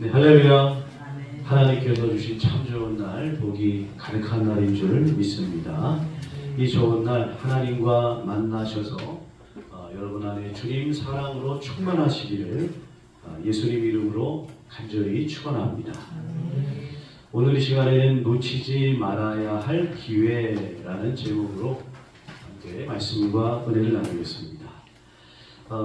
네, 할렐루야. 하나님께서 주신 참 좋은 날, 복이 가득한 날인 줄 믿습니다. 이 좋은 날 하나님과 만나셔서 여러분 안에 주님 사랑으로 충만하시기를 예수님 이름으로 간절히 축원합니다. 오늘 이 시간에는 놓치지 말아야 할 기회라는 제목으로 함께 말씀과 은혜를 나누겠습니다.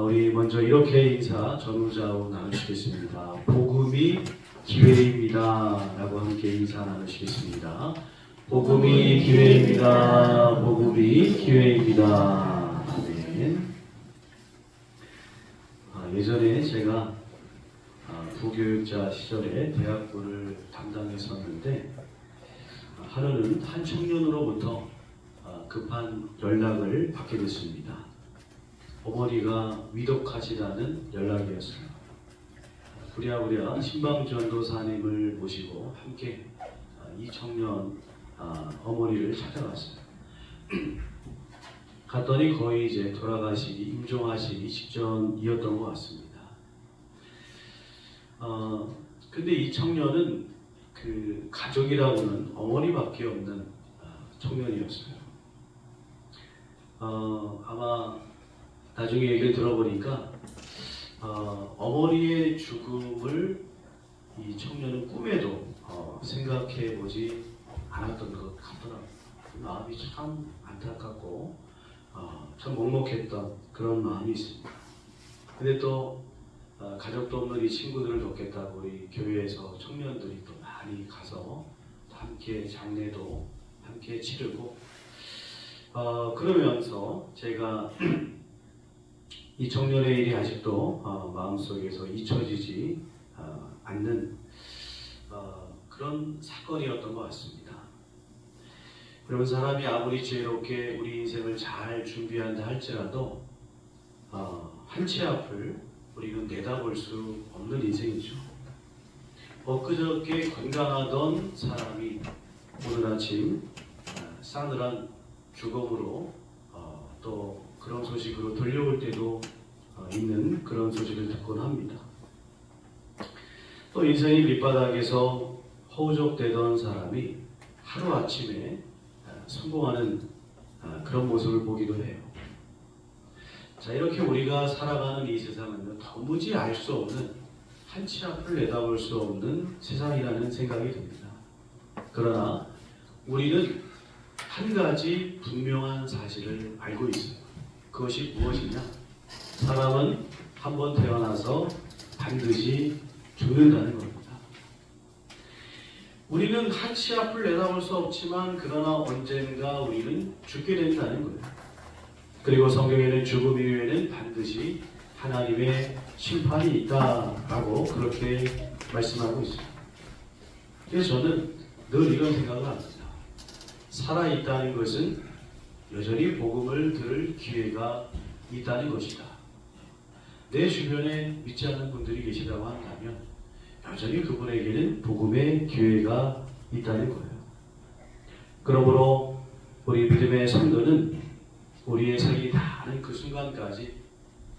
우리 먼저 이렇게 인사 전후좌우 나누시겠습니다. 복음이 기회입니다 라고 함께 인사 나누시겠습니다. 복음이 기회입니다. 복음이 기회입니다. 아멘. 예전에 제가 부교육자 시절에 대학부를 담당했었는데 하루는 한 청년으로부터 급한 연락을 받게 됐습니다. 어머니가 위독하시다는 연락이었어요. 부랴부랴 신방전도사님을 모시고 함께 이 청년 어머니를 찾아갔어요. 갔더니 거의 이제 돌아가시기, 임종하시기 직전이었던 것 같습니다. 근데 이 청년은 그 가족이라고는 어머니밖에 없는 청년이었어요. 아마 나중에 얘기를 들어보니까 어머니의 죽음을 이 청년은 꿈에도 생각해 보지 않았던 것 같더라고요. 마음이 참 안타깝고 참 먹먹했던 그런 마음이 있습니다. 근데 또 가족도 없는 이 친구들을 돕겠다고 우리 교회에서 청년들이 또 많이 가서 함께 장례도 함께 치르고 그러면서 제가 이 청년의 일이 아직도 마음속에서 잊혀지지 않는 그런 사건이었던 것 같습니다. 그러면 사람이 아무리 지혜롭게 우리 인생을 잘 준비한다 할지라도 한치 앞을 우리는 내다볼 수 없는 인생이죠. 엊그저께 건강하던 사람이 오늘 아침 싸늘한 죽음으로 또 그런 소식으로 들려올 때도 있는 그런 소식을 듣곤 합니다. 또 인생의 밑바닥에서 허우적대던 사람이 하루아침에 성공하는 그런 모습을 보기도 해요. 자, 이렇게 우리가 살아가는 이 세상은 도무지 알 수 없는 한치 앞을 내다볼 수 없는 세상이라는 생각이 듭니다. 그러나 우리는 한 가지 분명한 사실을 알고 있어요. 그것이 무엇이냐? 사람은 한번 태어나서 반드시 죽는다는 겁니다. 우리는 한치 앞을 내다볼 수 없지만 그러나 언젠가 우리는 죽게 된다는 거예요. 그리고 성경에는 죽음 이후에는 반드시 하나님의 심판이 있다라고 그렇게 말씀하고 있습니다. 그래서 저는 늘 이런 생각을 합니다. 살아있다는 것은 여전히 복음을 들을 기회가 있다는 것이다. 내 주변에 믿지 않는 분들이 계시다고 한다면 여전히 그분에게는 복음의 기회가 있다는 거예요. 그러므로 우리 믿음의 성도는 우리의 생이 다하는 그 순간까지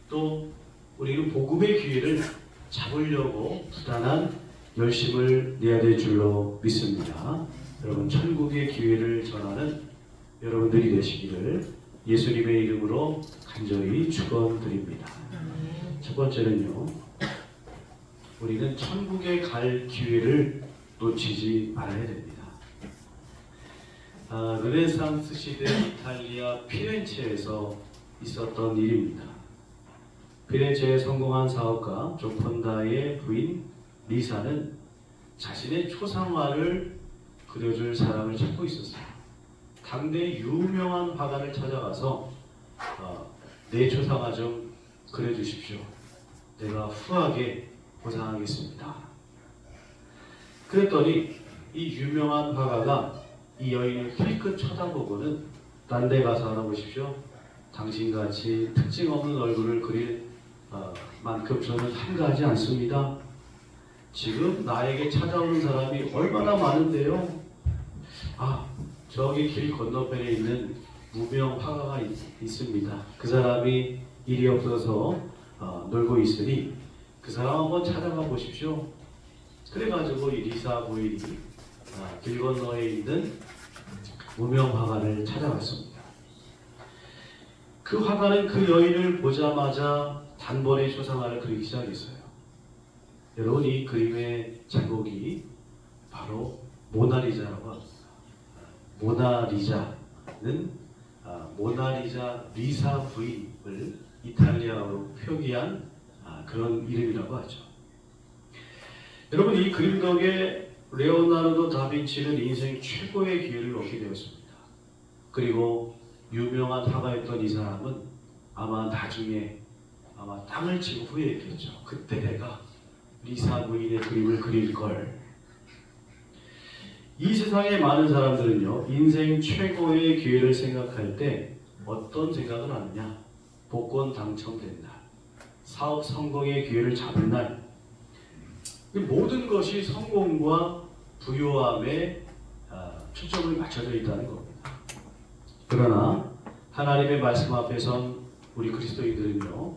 또 우리는 복음의 기회를 잡으려고 부단한 열심을 내야 될 줄로 믿습니다. 여러분, 천국의 기회를 전하는 여러분들이 되시기를 예수님의 이름으로 간절히 축원드립니다. 첫 번째는요, 우리는 천국에 갈 기회를 놓치지 말아야 됩니다. 르네상스 시대 이탈리아 피렌체에서 있었던 일입니다. 피렌체의 성공한 사업가 조콘다의 부인 리사는 자신의 초상화를 그려줄 사람을 찾고 있었어요. 당대 유명한 화가를 찾아가서 내 초상화 좀 그려주십시오. 내가 후하게 보상하겠습니다. 그랬더니 이 유명한 화가가 이 여인을 힐끗 쳐다보고는 딴 데 가서 알아보십시오. 당신같이 특징 없는 얼굴을 그릴 만큼 저는 한가하지 않습니다. 지금 나에게 찾아오는 사람이 얼마나 많은데요. 저기 길 건너편에 있는 무명 화가가 있습니다. 그 사람이 일이 없어서 놀고 있으니 그 사람 한번 찾아가 보십시오. 그래가지고 이 리사 부인이 길 건너에 있는 무명 화가를 찾아갔습니다. 그 화가는 그 여인을 보자마자 단번에 초상화를 그리기 시작했어요. 여러분, 이 그림의 제목이 바로 모나리자라고 합니다. 모나리자는 모나리자 리사 부인을 이탈리아어로 표기한 그런 이름이라고 하죠. 여러분, 이 그림 덕에 레오나르도 다빈치는 인생 최고의 기회를 얻게 되었습니다. 그리고 유명한 화가였던 이 사람은 아마 나중에 땅을 치고 후회했겠죠. 그때 내가 리사 부인의 그림을 그릴 걸. 이 세상의 많은 사람들은요, 인생 최고의 기회를 생각할 때 어떤 생각을 하느냐? 복권 당첨된 날, 사업 성공의 기회를 잡은 날, 모든 것이 성공과 부유함에 초점을 맞춰져 있다는 겁니다. 그러나 하나님의 말씀 앞에선 우리 그리스도인들은요,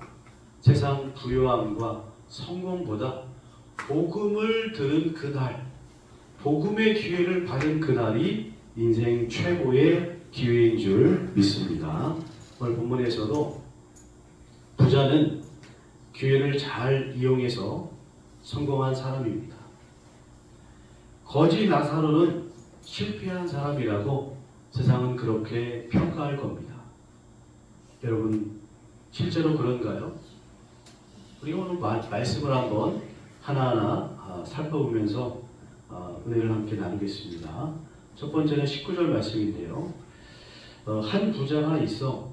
세상 부유함과 성공보다 복음을 들은 그날, 복음의 기회를 받은 그날이 인생 최고의 기회인 줄 믿습니다. 오늘 본문에서도 부자는 기회를 잘 이용해서 성공한 사람입니다. 거지 나사로는 실패한 사람이라고 세상은 그렇게 평가할 겁니다. 여러분, 실제로 그런가요? 우리 오늘 말씀을 한번 하나하나 살펴보면서 은혜를 함께 나누겠습니다. 첫 번째는 19절 말씀인데요. 한 부자가 있어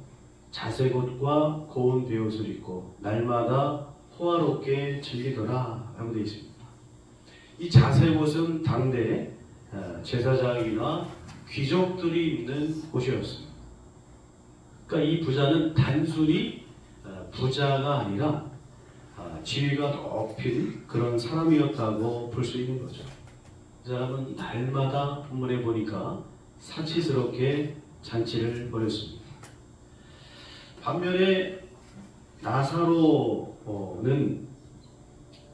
자색옷과 고운 베옷을 입고 날마다 호화롭게 즐기더라 라고 되어 있습니다. 이 자색옷은 당대 제사장이나 귀족들이 입는 옷이었습니다. 그러니까 이 부자는 단순히 부자가 아니라 지위가 높은 그런 사람이었다고 볼 수 있는 거죠. 이 사람은 날마다 본문에 보니까 사치스럽게 잔치를 벌였습니다. 반면에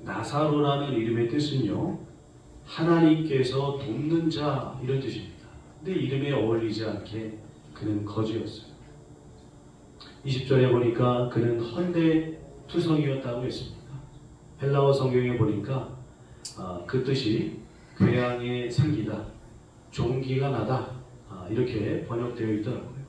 나사로라는 이름의 뜻은요, 하나님께서 돕는 자 이런 뜻입니다. 근데 이름에 어울리지 않게 그는 거지였어요. 20절에 보니까 그는 헌대투성이었다고 했습니다. 헬라어 성경에 보니까 그 뜻이 괴양에 생기다, 종기가 나다, 이렇게 번역되어 있더라고요.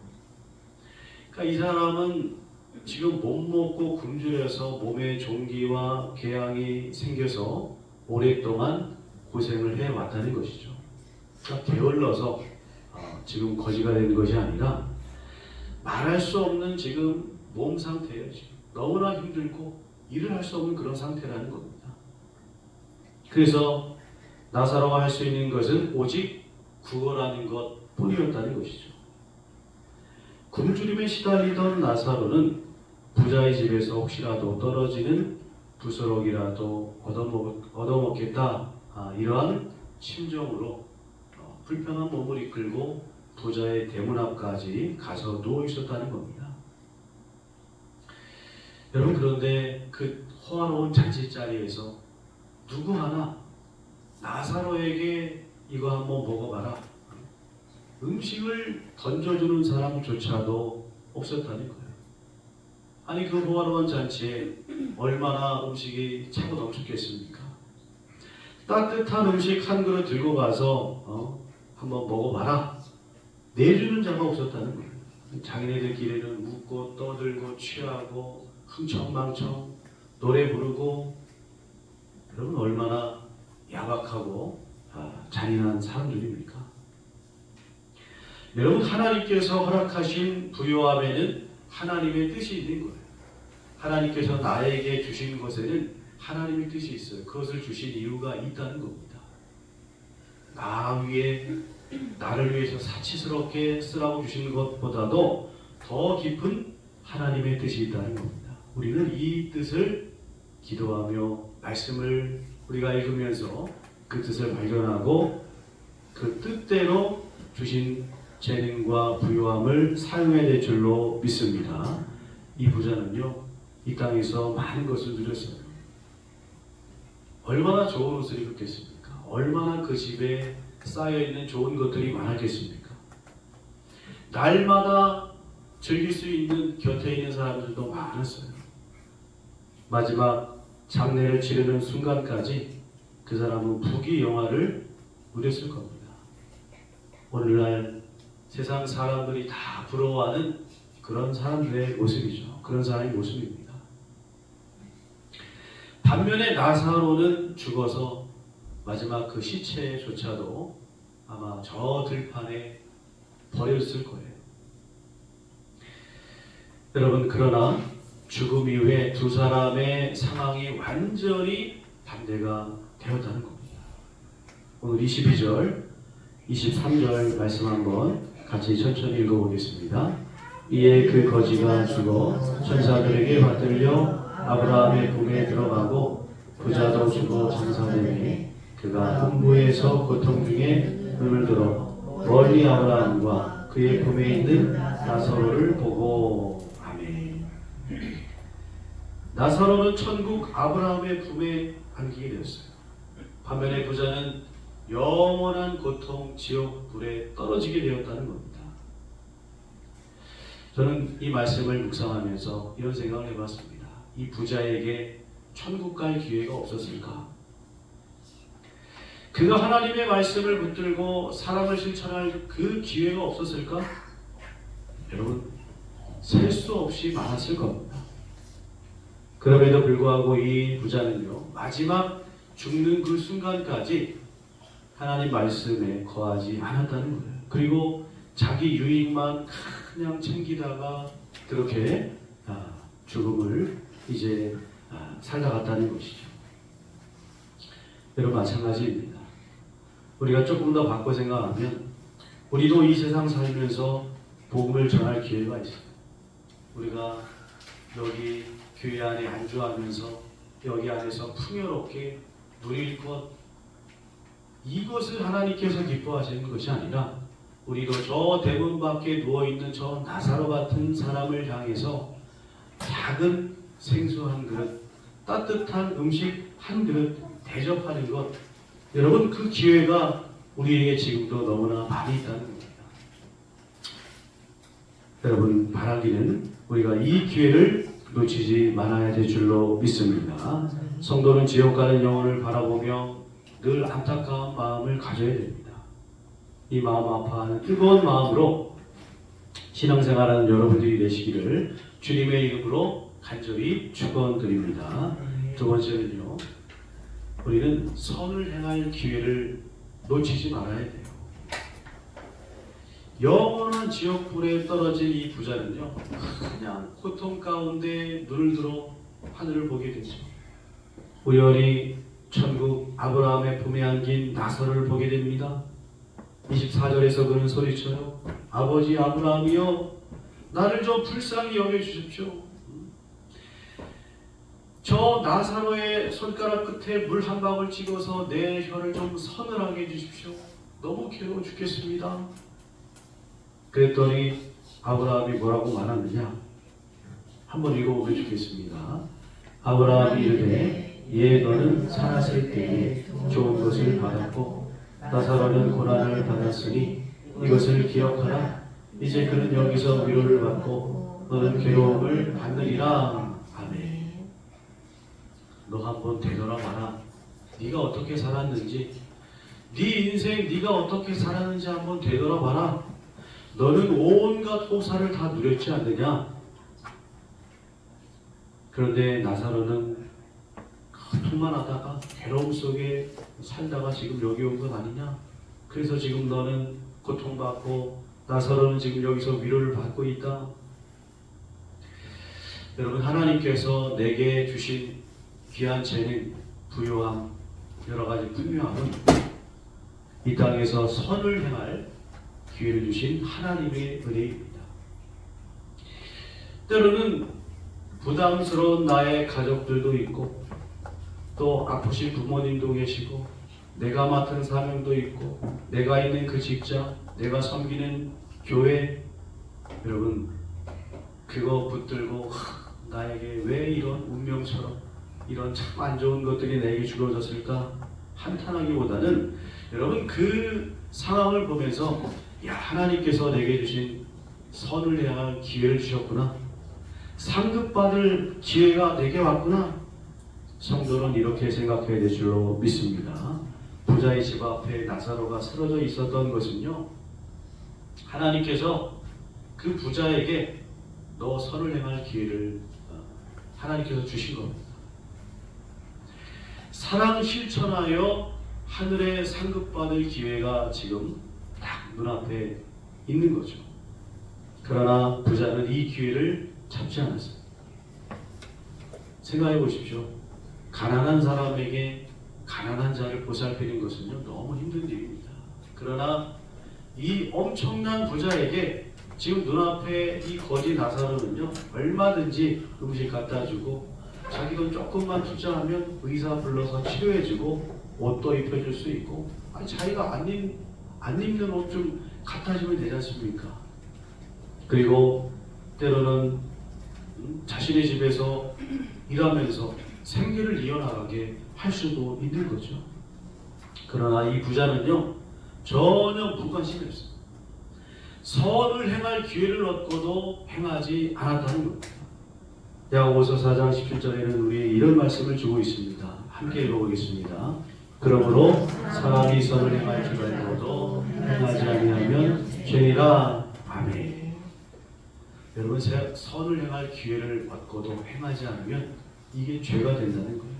그러니까 이 사람은 지금 못 먹고 굶주려서 몸에 종기와 궤양이 생겨서 오랫동안 고생을 해왔다는 것이죠. 그러니까 게을러서 지금 거지가 되는 것이 아니라 말할 수 없는 지금 몸 상태예요. 지금 너무나 힘들고 일을 할 수 없는 그런 상태라는 겁니다. 그래서 나사로가 할 수 있는 것은 오직 구걸하는 것 뿐이었다는 것이죠. 굶주림에 시달리던 나사로는 부자의 집에서 혹시라도 떨어지는 부스럭이라도 얻어먹겠다, 이러한 심정으로 불편한 몸을 이끌고 부자의 대문 앞까지 가서 누워 있었다는 겁니다. 여러분, 그런데 그 호화로운 잔치자리에서 누구 하나 나사로에게 이거 한번 먹어봐라, 음식을 던져주는 사람조차도 없었다는 거예요. 아니, 그 호화로운 잔치에 얼마나 음식이 차고 넘쳤겠습니까? 따뜻한 음식 한 그릇 들고 가서 한번 먹어봐라, 내주는 자가 없었다는 거예요. 자기네들끼리는 웃고 떠들고 취하고 흥청망청 노래 부르고, 여러분 얼마나 야박하고 잔인한 사람들입니까? 여러분, 하나님께서 허락하신 부요함에는 하나님의 뜻이 있는 거예요. 하나님께서 나에게 주신 것에는 하나님의 뜻이 있어요. 그것을 주신 이유가 있다는 겁니다. 나를 위해서 사치스럽게 쓰라고 주신 것보다도 더 깊은 하나님의 뜻이 있다는 겁니다. 우리는 이 뜻을 기도하며 말씀을 우리가 읽으면서 그 뜻을 발견하고 그 뜻대로 주신 재능과 부요함을 사용해야 될 줄로 믿습니다. 이 부자는요, 이 땅에서 많은 것을 누렸어요. 얼마나 좋은 옷을 입었겠습니까? 얼마나 그 집에 쌓여있는 좋은 것들이 많았겠습니까? 날마다 즐길 수 있는 곁에 있는 사람들도 많았어요. 마지막 장례를 치르는 순간까지 그 사람은 부귀영화를 누렸을 겁니다. 오늘날 세상 사람들이 다 부러워하는 그런 사람들의 모습이죠. 그런 사람의 모습입니다. 반면에 나사로는 죽어서 마지막 그 시체조차도 아마 저 들판에 버렸을 거예요. 여러분, 그러나 죽음 이후에 두 사람의 상황이 완전히 반대가 되었다는 겁니다. 오늘 22절, 23절 말씀 한번 같이 천천히 읽어보겠습니다. 이에 그 거지가 죽어 천사들에게 받들려 아브라함의 품에 들어가고 부자도 죽어 장사되매 그가 음부에서 고통 중에 눈을 들어 멀리 아브라함과 그의 품에 있는 나사로를 보고. 아멘. 나사로는 천국 아브라함의 품에 안기게 되었어요. 반면에 부자는 영원한 고통 지옥 불에 떨어지게 되었다는 겁니다. 저는 이 말씀을 묵상하면서 이런 생각을 해봤습니다. 이 부자에게 천국 갈 기회가 없었을까? 그가 하나님의 말씀을 붙들고 사랑을 실천할 그 기회가 없었을까? 여러분, 셀 수 없이 많았을 겁니다. 그럼에도 불구하고 이 부자는요, 마지막 죽는 그 순간까지 하나님 말씀에 거하지 않았다는 거예요. 그리고 자기 유익만 그냥 챙기다가 그렇게 죽음을 이제 살아갔다는 것이죠. 여러분, 마찬가지입니다. 우리가 조금 더 바꿔 생각하면 우리도 이 세상 살면서 복음을 전할 기회가 있어요. 우리가 여기 교회 안에 안주하면서 여기 안에서 풍요롭게 누릴 것, 이것을 하나님께서 기뻐하시는 것이 아니라 우리도 저 대문 밖에 누워있는 저 나사로 같은 사람을 향해서 작은 생수 한 그릇, 따뜻한 음식 한 그릇 대접하는 것, 여러분, 그 기회가 우리에게 지금도 너무나 많이 있다는 겁니다. 여러분, 바라기는 우리가 이 기회를 놓치지 말아야 될 줄로 믿습니다. 성도는 지옥 가는 영혼을 바라보며 늘 안타까운 마음을 가져야 됩니다. 이 마음 아파하는 뜨거운 마음으로 신앙생활하는 여러분들이 되시기를 주님의 이름으로 간절히 축원드립니다. 두 번째는요, 우리는 선을 행할 기회를 놓치지 말아야 돼요. 영원한 지옥불에 떨어진 이 부자는요, 그냥 고통 가운데 눈을 들어 하늘을 보게 되죠. 우연히 천국 아브라함의 품에 안긴 나사로를 보게 됩니다. 24절에서 그는 소리쳐요. 아버지 아브라함이여, 나를 좀 불쌍히 여겨주십시오. 저 나사로의 손가락 끝에 물 한 방울 찍어서 내 혀를 좀 서늘하게 해주십시오. 너무 괴로워 죽겠습니다. 그랬더니 아브라함이 뭐라고 말하느냐? 한번 읽어보면 좋겠습니다. 아브라함이 이르되 예, 너는 살았을 때에 좋은 것을 받았고 나사로는 고난을 받았으니 이것을 기억하라. 이제 그는 여기서 위로를 받고 너는 괴로움을 받느니라. 아멘. 너 한번 되돌아봐라. 네가 어떻게 살았는지, 네 인생 네가 어떻게 살았는지 한번 되돌아봐라. 너는 온갖 호사를 다 누렸지 않느냐? 그런데 나사로는 고통만 하다가 괴로움 속에 살다가 지금 여기 온 것 아니냐? 그래서 지금 너는 고통받고 나사로는 지금 여기서 위로를 받고 있다. 여러분, 하나님께서 내게 주신 귀한 재능, 부요함, 여러 가지 풍요함은 이 땅에서 선을 행할 기회를 주신 하나님의 은혜입니다. 때로는 부담스러운 나의 가족들도 있고 또 아프신 부모님도 계시고 내가 맡은 사명도 있고 내가 있는 그 직장, 내가 섬기는 교회, 여러분 그거 붙들고 나에게 왜 이런 운명처럼 이런 참 안 좋은 것들이 내게 주어졌을까 한탄하기보다는 여러분 그 상황을 보면서 야, 하나님께서 내게 주신 선을 향할 기회를 주셨구나, 상급받을 기회가 내게 왔구나. 성도는 이렇게 생각해야 될 줄로 믿습니다. 부자의 집 앞에 나사로가 쓰러져 있었던 것은요, 하나님께서 그 부자에게 너 선을 행할 기회를 하나님께서 주신 겁니다. 사랑 실천하여 하늘에 상급받을 기회가 지금 딱 눈앞에 있는 거죠. 그러나 부자는 이 기회를 잡지 않았습니다. 생각해 보십시오. 가난한 사람에게 가난한 자를 보살피는 것은요, 너무 힘든 일입니다. 그러나 이 엄청난 부자에게 지금 눈앞에 이 거지 나사로는요, 얼마든지 음식 갖다 주고 자기 돈 조금만 투자하면 의사 불러서 치료해주고 옷도 입혀줄 수 있고, 아니 자기가 안 입는 옷 좀 갖다 주면 되지 않습니까? 그리고 때로는 자신의 집에서 일하면서 생계를 이어나가게 할 수도 있는 거죠. 그러나 이 부자는요, 전혀 무관심이 없습니다. 선을 행할 기회를 얻고도 행하지 않았다는 겁니다. 야고보서 4장 17절에는 우리에게 이런 말씀을 주고 있습니다. 함께 읽어보겠습니다. 그러므로 사람이 선을 행할 줄을 알고도 행하지 아니하면 죄니라. 아멘. 여러분, 선을 행할 기회를 얻고도 행하지 않으면 이게 죄가 된다는 거예요.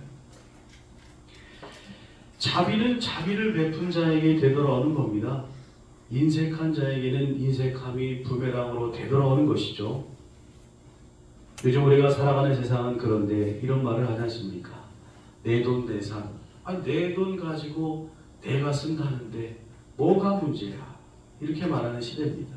자비는 자비를 베푼 자에게 되돌아오는 겁니다. 인색한 자에게는 인색함이 부메랑으로 되돌아오는 것이죠. 요즘 우리가 살아가는 세상은 그런데 이런 말을 하지 않습니까? 내 돈 내 산. 아니 내 돈 가지고 내가 쓴다는데 뭐가 문제야? 이렇게 말하는 시대입니다.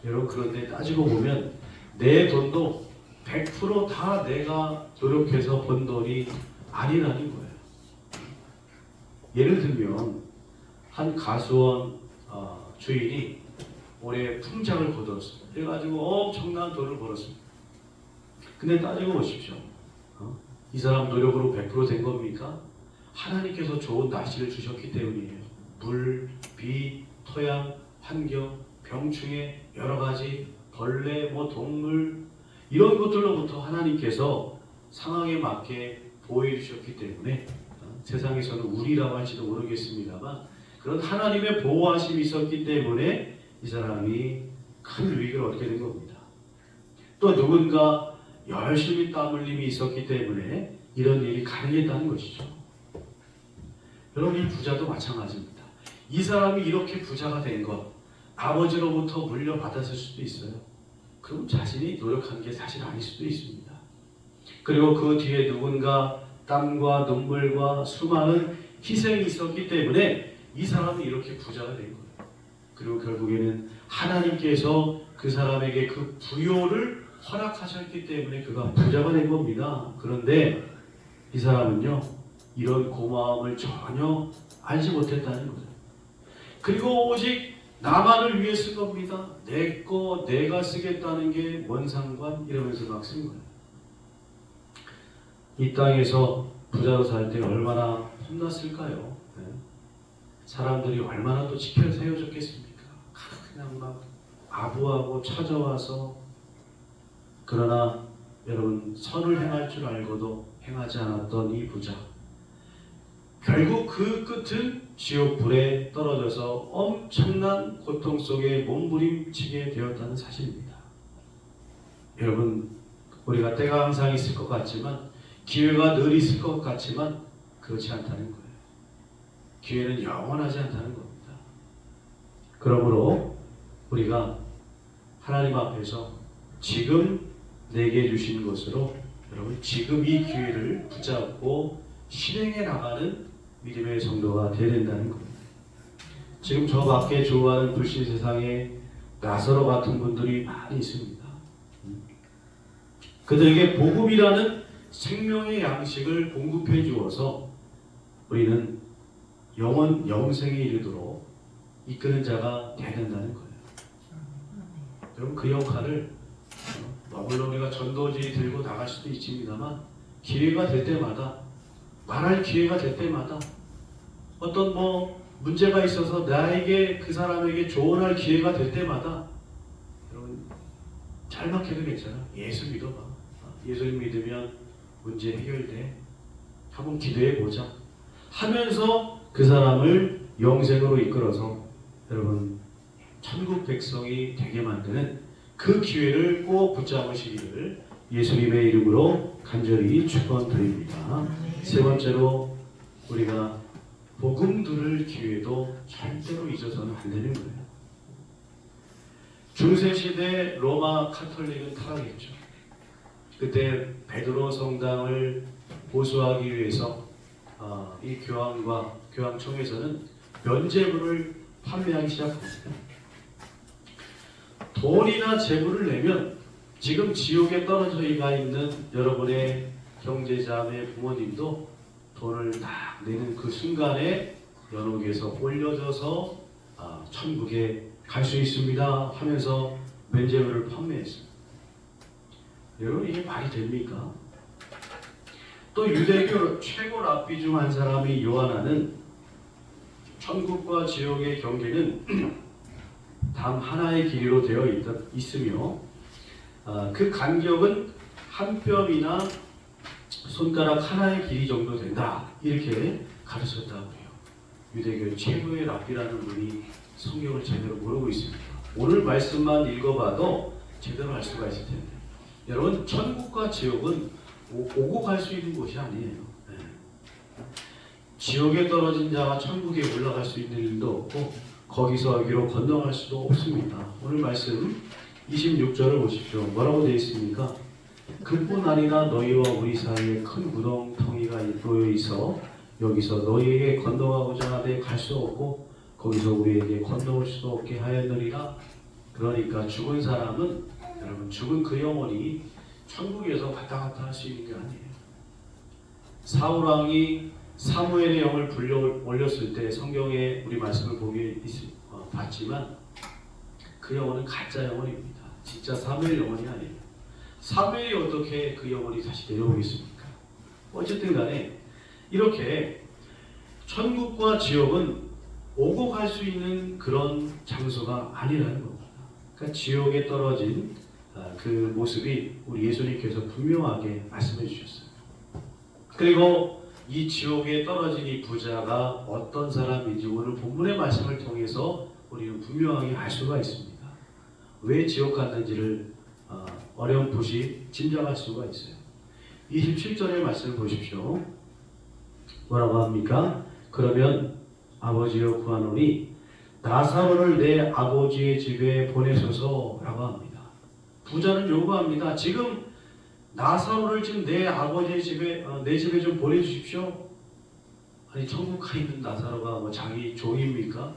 여러분, 그런데 따지고 보면 내 돈도 100% 다 내가 노력해서 번 돈이 아니라는 거예요. 예를 들면 한 가수원 주인이 올해 풍작을 거뒀습니다. 그래가지고 엄청난 돈을 벌었습니다. 근데 따지고 보십시오. 이 사람 노력으로 100% 된 겁니까? 하나님께서 좋은 날씨를 주셨기 때문이에요. 물, 비, 토양, 환경, 병충해, 여러 가지 벌레, 동물 이런 것들로부터 하나님께서 상황에 맞게 보호해 주셨기 때문에 세상에서는 우리라고 할지도 모르겠습니다만 그런 하나님의 보호하심이 있었기 때문에 이 사람이 큰 유익을 얻게 된 겁니다. 또 누군가 열심히 땀 흘림이 있었기 때문에 이런 일이 가능했다는 것이죠. 여러분, 이 부자도 마찬가지입니다. 이 사람이 이렇게 부자가 된 것, 아버지로부터 물려받았을 수도 있어요. 그럼 자신이 노력한 게 사실 아닐 수도 있습니다. 그리고 그 뒤에 누군가 땀과 눈물과 수많은 희생이 있었기 때문에 이 사람이 이렇게 부자가 된 거예요. 그리고 결국에는 하나님께서 그 사람에게 그 부요를 허락하셨기 때문에 그가 부자가 된 겁니다. 그런데 이 사람은요, 이런 고마움을 전혀 알지 못했다는 거죠. 그리고 오직 나만을 위해 쓴 겁니다. 내 거 내가 쓰겠다는 게 뭔 상관? 이러면서 막 쓴 거예요. 이 땅에서 부자로 살 때 얼마나 혼났을까요? 네. 사람들이 얼마나 또 지켜 세워줬겠습니까? 그냥 막 아부하고 찾아와서. 그러나 여러분, 선을 행할 줄 알고도 행하지 않았던 이 부자, 결국 그 끝은 지옥불에 떨어져서 엄청난 고통 속에 몸부림치게 되었다는 사실입니다. 여러분, 우리가 때가 항상 있을 것 같지만, 기회가 늘 있을 것 같지만 그렇지 않다는 거예요. 기회는 영원하지 않다는 겁니다. 그러므로 우리가 하나님 앞에서 지금 내게 주신 것으로 여러분, 지금 이 기회를 붙잡고 실행해 나가는 믿음의 성도가 되어야 된다는 겁니다. 지금 저 밖에 좋아하는 불신 세상에 나사로 같은 분들이 많이 있습니다. 그들에게 복음이라는 생명의 양식을 공급해 주어서 우리는 영생에 이르도록 이끄는 자가 되어야 된다는 거예요. 여러분, 그 역할을 물론 우리가 전도지 들고 나갈 수도 있습니다만 기회가 될 때마다, 말할 기회가 될 때마다, 어떤 문제가 있어서 나에게 그 사람에게 조언할 기회가 될 때마다, 여러분 잘막해도 괜찮아. 예수 믿어봐. 예수 믿으면 문제 해결돼. 한번 기도해 보자 하면서 그 사람을 영생으로 이끌어서 여러분 천국 백성이 되게 만드는 그 기회를 꼭 붙잡으시기를 예수님의 이름으로 간절히 축원드립니다. 세 번째로 우리가 복음 들을 기회도 절대로 잊어서는 안 되는 거예요. 중세 시대 로마 카톨릭은 타락했죠. 그때 베드로 성당을 보수하기 위해서 이 교황과 교황청에서는 면죄부를 판매하기 시작합니다. 돈이나 재물을 내면 지금 지옥에 떨어져 있는 여러분의 형제자매 부모님도 돈을 딱 내는 그 순간에 연옥에서 올려져서 천국에 갈 수 있습니다 하면서 면죄부를 판매했습니다. 여러분 이게 말이 됩니까? 또 유대교 최고 랍비 중 한 사람이 요한하는 천국과 지옥의 경계는 단 하나의 길이로 되어 있으며 그 간격은 한 뼘이나 손가락 하나의 길이 정도 된다 이렇게 가르쳤다고 해요. 유대교 최고의 랍비라는 분이 성경을 제대로 모르고 있습니다. 오늘 말씀만 읽어봐도 제대로 알 수가 있을 텐데 여러분 천국과 지옥은 오고 갈 수 있는 곳이 아니에요. 네. 지옥에 떨어진 자가 천국에 올라갈 수 있는 일도 없고 거기서 여기로 건너갈 수도 없습니다. 오늘 말씀 26절을 보십시오. 뭐라고 되어 있습니까? 그뿐 아니라 너희와 우리 사이에 큰 구덩텅이가 놓여 있어 여기서 너희에게 건너가고자 하되 갈 수 없고 거기서 우리에게 건너올 수도 없게 하였느니라. 그러니까 죽은 사람은 여러분 죽은 그 영혼이 천국에서 왔다 갔다 할 수 있는 게 아니에요. 사울왕이 사무엘의 영을 불러 올렸을 때 성경에 우리 말씀을 봤지만 그 영혼은 가짜 영혼입니다. 진짜 사무엘 영혼이 아니에요. 사무엘이 어떻게 그 영혼이 다시 내려오겠습니까? 어쨌든 간에 이렇게 천국과 지옥은 오고 갈 수 있는 그런 장소가 아니라는 겁니다. 그러니까 지옥에 떨어진 그 모습이 우리 예수님께서 분명하게 말씀해 주셨어요. 그리고 이 지옥에 떨어진 이 부자가 어떤 사람인지 오늘 본문의 말씀을 통해서 우리는 분명하게 알 수가 있습니다. 왜 지옥 갔는지를 어렴풋이 짐작할 수가 있어요. 27절의 말씀을 보십시오. 뭐라고 합니까? 그러면 아버지여 구하노니 나사로를 내 아버지의 집에 보내소서라고 합니다. 부자는 요구합니다. 지금 나사로를 지금 내 아버지의 집에 내 집에 좀 보내주십시오. 아니 천국 가 있는 나사로가 자기 종입니까?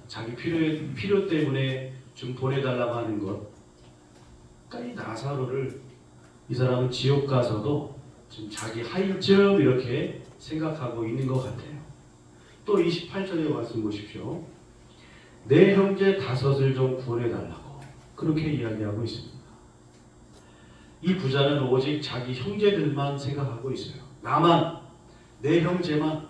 자기 필요 때문에 좀 보내달라고 하는 것. 그러니까 이 나사로를 이 사람은 지옥 가서도 지금 자기 하인쯤 이렇게 생각하고 있는 것 같아요. 또 28절의 말씀 보십시오. 내 형제 5을 좀 구원해달라고 그렇게 이야기하고 있습니다. 이 부자는 오직 자기 형제들만 생각하고 있어요. 나만, 내 형제만,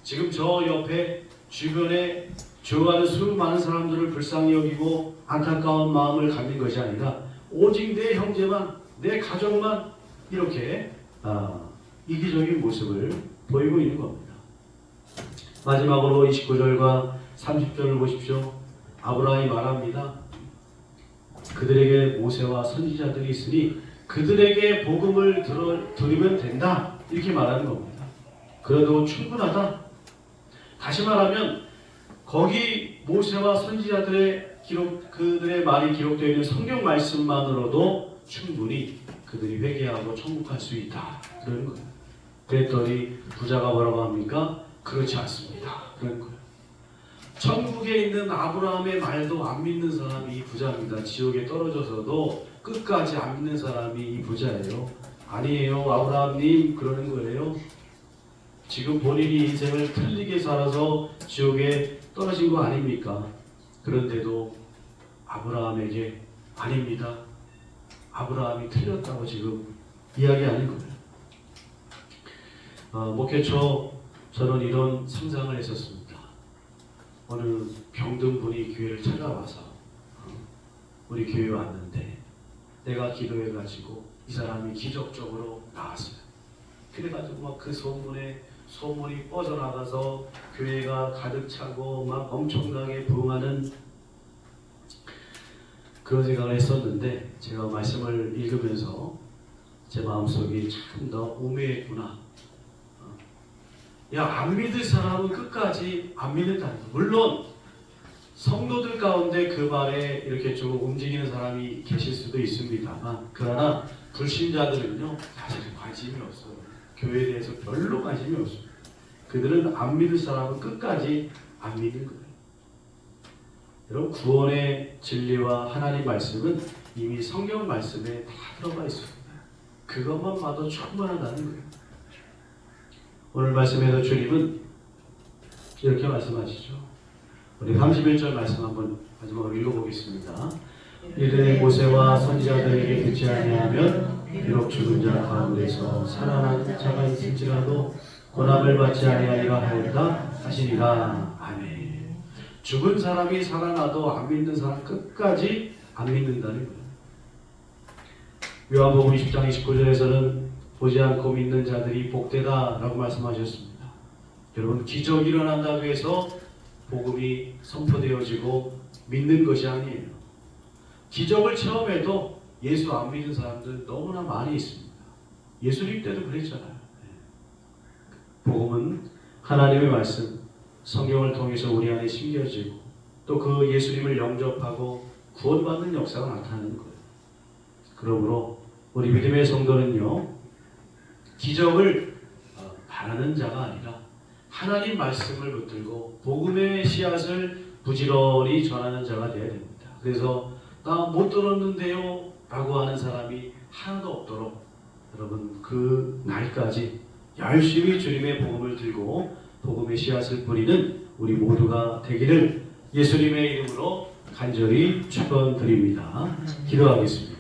지금 저 옆에 주변에 좋아하는 수많은 사람들을 불쌍히 여기고 안타까운 마음을 갖는 것이 아니라 오직 내 형제만, 내 가족만 이렇게 이기적인 모습을 보이고 있는 겁니다. 마지막으로 29절과 30절을 보십시오. 아브라함이 말합니다. 그들에게 모세와 선지자들이 있으니 그들에게 복음을 들으면 된다 이렇게 말하는 겁니다. 그래도 충분하다. 다시 말하면 거기 모세와 선지자들의 그들의 말이 기록되어 있는 성경 말씀만으로도 충분히 그들이 회개하고 천국 갈 수 있다 그러는 거예요. 그랬더니 부자가 뭐라고 합니까? 그렇지 않습니다 그런 거예요. 천국에 있는 아브라함의 말도 안 믿는 사람이 이 부자입니다. 지옥에 떨어져서도 끝까지 안 믿는 사람이 이 부자예요. 아니에요 아브라함님 그러는 거예요. 지금 본인이 인생을 틀리게 살아서 지옥에 떨어진 거 아닙니까? 그런데도 아브라함에게 아닙니다. 아브라함이 틀렸다고 지금 이야기하는 거예요. 목회 초 저는 이런 상상을 했었습니다. 어느 병든 분이 교회를 찾아와서 우리 교회에 왔는데 내가 기도해가지고 이 사람이 기적적으로 나았어요. 그래가지고 막 그 소문이 뻗어나가서 교회가 가득 차고 막 엄청나게 부흥하는 그런 생각을 했었는데 제가 말씀을 읽으면서 제 마음속이 참 더 우매했구나. 안 믿을 사람은 끝까지 안 믿는다. 물론 성도들 가운데 그 말에 이렇게 좀 움직이는 사람이 계실 수도 있습니다만, 그러나 불신자들은요 사실 관심이 없어요. 교회에 대해서 별로 관심이 없어요. 그들은 안 믿을 사람은 끝까지 안 믿는 거예요. 여러분, 구원의 진리와 하나님 말씀은 이미 성경 말씀에 다 들어가 있습니다. 그것만 봐도 충분하다는 거예요. 오늘 말씀에서 주님은 이렇게 말씀하시죠. 우리 31절 말씀 한번 마지막으로 읽어보겠습니다. 이르되 모세와 선지자들에게 듣지 아니하면 비록 죽은 자 가운데서 살아난 자가 있을지라도 고난을 받지 아니하리라 하였다 하시니라. 아멘. 죽은 사람이 살아나도 안 믿는 사람 끝까지 안 믿는다는 거예요. 요한복음 20장 29절에서는 보지 않고 믿는 자들이 복되다 라고 말씀하셨습니다. 여러분, 기적이 일어난다고 해서 복음이 선포되어지고 믿는 것이 아니에요. 기적을 체험해도 예수 안 믿는 사람들 너무나 많이 있습니다. 예수님 때도 그랬잖아요. 복음은 하나님의 말씀, 성경을 통해서 우리 안에 심겨지고 또 그 예수님을 영접하고 구원받는 역사가 나타나는 거예요. 그러므로 우리 믿음의 성도는요, 기적을 바라는 자가 아니라 하나님 말씀을 붙들고 복음의 씨앗을 부지런히 전하는 자가 되어야 됩니다. 그래서 나 못 들었는데요 라고 하는 사람이 하나도 없도록 여러분, 그 날까지 열심히 주님의 복음을 들고 복음의 씨앗을 뿌리는 우리 모두가 되기를 예수님의 이름으로 간절히 축원드립니다. 기도하겠습니다.